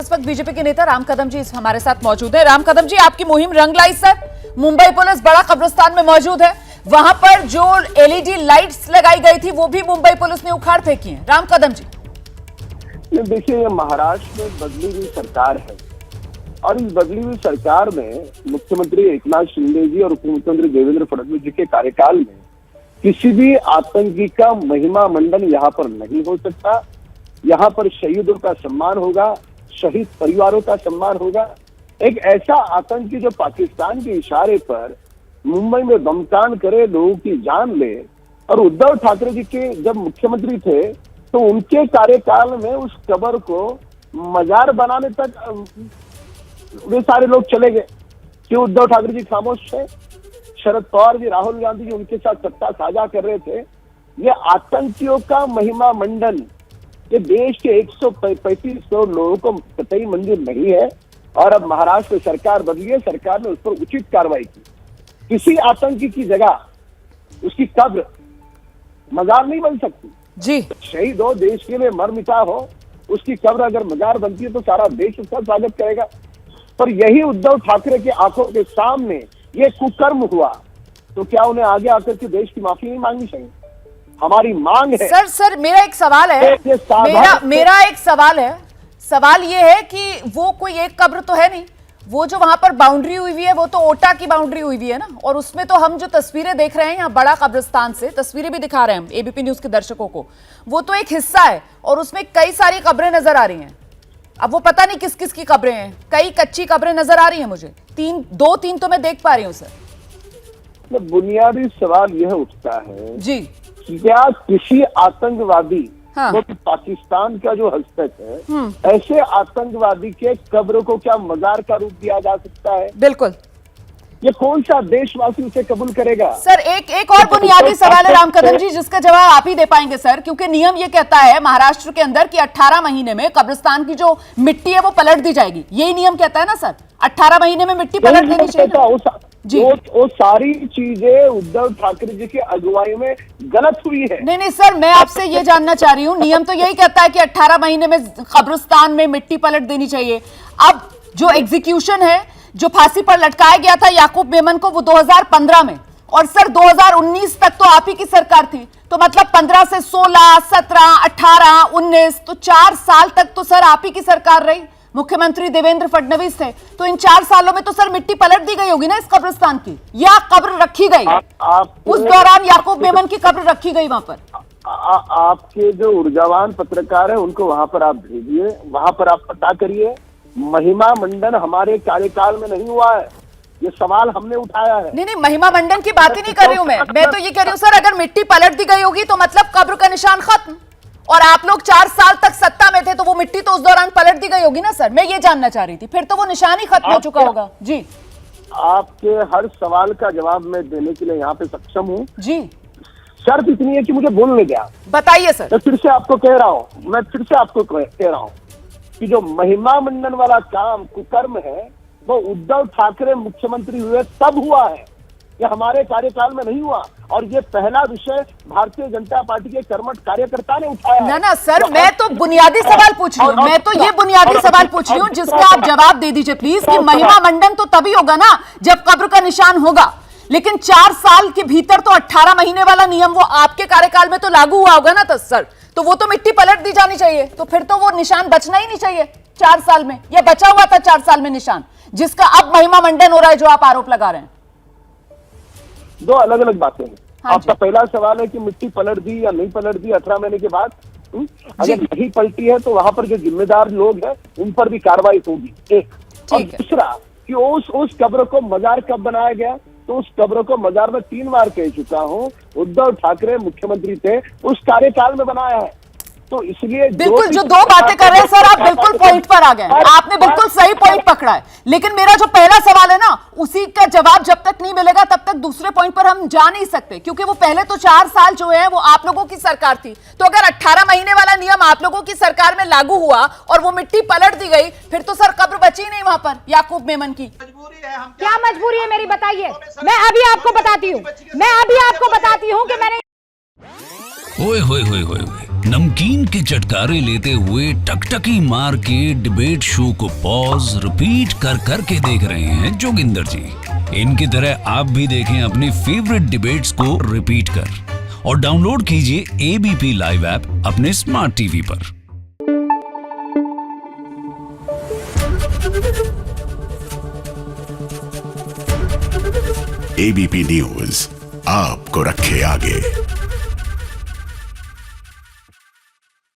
इस वक्त बीजेपी के नेता राम कदम जी हमारे साथ मौजूद है। राम कदम जी, आपकी मुहिम रंग लाई सर। मुंबई पुलिस बड़ा कब्रिस्तान में मौजूद है, वहां पर जो एलईडी लाइट्स लगाई गई थी वो भी मुंबई पुलिस ने उखाड़ फेंकी है। राम कदम जी, देखिए, महाराष्ट्र में बदली हुई सरकार है और इस बदली हुई सरकार में मुख्यमंत्री एकनाथ शिंदे जी और उप मुख्यमंत्री देवेंद्र फडणवीस जी के कार्यकाल में किसी भी आतंकी का महिमा मंडन यहाँ पर नहीं हो सकता। यहाँ पर शहीदों का सम्मान होगा, शहीद परिवारों का सम्मान होगा। एक ऐसा आतंकी जो पाकिस्तान के इशारे पर मुंबई में बमकांड करे, लोगों की जान ले, और उद्धव ठाकरे जी के जब मुख्यमंत्री थे तो उनके कार्यकाल में उस कब्र को मजार बनाने तक वे सारे लोग चले गए। क्यों उद्धव ठाकरे जी खामोश थे? शरद पवार जी, राहुल गांधी जी उनके साथ सत्ता साझा कर रहे थे। ये आतंकियों का महिमा मंडन ये देश के 135 करोड़ लोगों को कतई मंजूर नहीं है। और अब महाराष्ट्र में सरकार बदली है, सरकार ने उस पर उचित कार्रवाई की। किसी आतंकी की जगह उसकी कब्र मजार नहीं बन सकती जी। शहीद हो, देश के लिए मर मिटा हो, उसकी कब्र अगर मजार बनती है तो सारा देश उसका स्वागत करेगा। पर यही उद्धव ठाकरे की आंखों के सामने ये कुकर्म हुआ तो क्या उन्हें आगे आकर के देश की माफी नहीं मांगनी चाहिए? हमारी मांग है। सर मेरा एक सवाल है, मेरा एक सवाल है। सवाल ये है कि वो कोई एक कब्र तो है नहीं, वो जो वहां पर बाउंड्री हुई हुई है वो तो ओटा की बाउंड्री हुई हुई है ना, और उसमें तो हम जो तस्वीरें देख रहे हैं यहाँ बड़ा कब्रिस्तान से, तस्वीरें भी दिखा रहे हैं हम एबीपी न्यूज के दर्शकों को, वो तो एक हिस्सा है और उसमें कई सारी कब्रें नजर आ रही हैं। अब वो पता नहीं किस किस की कब्रें हैं, कई कच्ची कब्रें नजर आ रही हैं मुझे, दो तीन तो मैं देख पा रही हूँ सर। बुनियादी सवाल यह उठता है जी, क्या किसी आतंकवादी हाँ। वो पाकिस्तान का जो हस्तक है, ऐसे आतंकवादी के कब्र को क्या मजार का रूप दिया जा सकता है? बिल्कुल। ये कौन सा देशवासी उसे कबूल करेगा? सर एक और बुनियादी सवाल है राम कदम जी, जिसका जवाब आप ही दे पाएंगे सर, क्योंकि नियम ये कहता है महाराष्ट्र के अंदर कि 18 महीने में कब्रिस्तान की जो मिट्टी है वो पलट दी जाएगी। यही नियम कहता है ना सर, 18 महीने में मिट्टी पलट देनी चाहिए जी। वो सारी चीजें उद्धव ठाकरे जी की अगुवाई में गलत हुई है। नहीं सर, मैं आपसे ये जानना चाह रही हूँ, नियम तो यही कहता है कि 18 महीने में कब्रिस्तान में मिट्टी पलट देनी चाहिए। अब जो एग्जीक्यूशन है, जो फांसी पर लटकाया गया था याकूब मेमन को, वो 2015 में, और सर 2019 तक तो आप ही की सरकार थी, तो मतलब 15 से 16, 17, 18, 19, तो 4 साल तक तो सर आप ही की सरकार रही, मुख्यमंत्री देवेंद्र फडणवीस थे। तो इन 4 सालों में तो सर मिट्टी पलट दी गई होगी ना इस कब्रिस्तान की, या कब्र रखी गई? उस दौरान याकूब मेमन की कब्र रखी गई वहां पर। आपके जो ऊर्जावान पत्रकार है उनको वहां पर आप भेजिए, वहां पर आप पता करिए। महिमा मंडन हमारे कार्यकाल में नहीं हुआ है, ये सवाल हमने उठाया है। नहीं, महिमा मंडन की बात ही नहीं कर रही हूं मैं तो ये कह रही हूं सर, अगर मिट्टी पलट दी गई होगी तो मतलब कब्र का निशान खत्म, और आप लोग 4 साल तक सत्ता में थे तो वो मिट्टी तो उस दौरान पलट दी गई होगी ना सर, मैं ये जानना चाह रही थी। फिर तो वो निशान ही खत्म हो चुका होगा जी। आपके हर सवाल का जवाब मैं देने के लिए यहाँ पे सक्षम हूँ जी। शर्त इतनी है कि मुझे बोलने दिया। बताइए सर। मैं फिर से आपको कह रहा हूँ कि जो महिमा मंडन वाला काम कुकर्म है वो उद्धव ठाकरे मुख्यमंत्री हुए तब हुआ है, ये हमारे कार्यकाल में नहीं हुआ। और ये पहला विषय भारतीय जनता पार्टी के कर्मठ कार्यकर्ता ने उठाया है। ना सर, मैं तो बुनियादी सवाल पूछ रही हूँ, मैं तो ये बुनियादी सवाल पूछ रही हूँ जिसका आप जवाब दे दीजिए प्लीज, कि महिमा मंडन तो तभी होगा ना जब कब्र का निशान होगा, लेकिन 4 साल के भीतर तो 18 महीने वाला नियम वो आपके कार्यकाल में तो लागू हुआ होगा ना सर, तो वो तो मिट्टी पलट दी जानी चाहिए, तो फिर तो वो निशान बचना ही नहीं चाहिए 4 साल में। ये बचा हुआ था 4 साल में निशान, जिसका अब महिमा मंडन हो रहा है जो आप आरोप लगा रहे हैं। दो अलग अलग बातें हैं। हाँ, आपका पहला सवाल है कि मिट्टी पलट दी या नहीं पलट दी 18 महीने के बाद। अगर नहीं पलटी है तो वहां पर जो जिम्मेदार लोग हैं उन पर भी कार्रवाई होगी, एक। और दूसरा कि उस कब्र को मजार कब बनाया गया, तो उस कब्र को मजार में 3 बार कह चुका हूं, उद्धव ठाकरे मुख्यमंत्री थे उस कार्यकाल में बनाया है। तो इसलिए बिल्कुल जो 2 बातें कर रहे हैं सर, आप बिल्कुल पॉइंट पर आ गए, आपने बिल्कुल सही पॉइंट पकड़ा है, लेकिन मेरा जो पहला सवाल है ना उसी का जवाब जब तक नहीं मिलेगा तब तक दूसरे पॉइंट पर हम जा नहीं सकते, क्योंकि वो पहले तो 4 साल जो है वो आप लोगों की सरकार थी, तो अगर 18 महीने वाला नियम आप लोगों की सरकार में लागू हुआ और वो मिट्टी पलट दी गई, फिर तो सर कब्र बची नहीं वहां पर याकूब मेमन की। क्या मजबूरी है मेरी, बताइए। मैं अभी आपको बताती हूँ कि मैंने ओए होए होए होए नमकीन के चटकारे लेते हुए टकटकी मार के डिबेट शो को पॉज रिपीट कर करके देख रहे हैं जोगिंदर जी। इनकी तरह आप भी देखें अपनी फेवरेट डिबेट्स को रिपीट कर और डाउनलोड कीजिए एबीपी लाइव ऐप अपने स्मार्ट टीवी पर। एबीपी न्यूज आपको रखे आगे।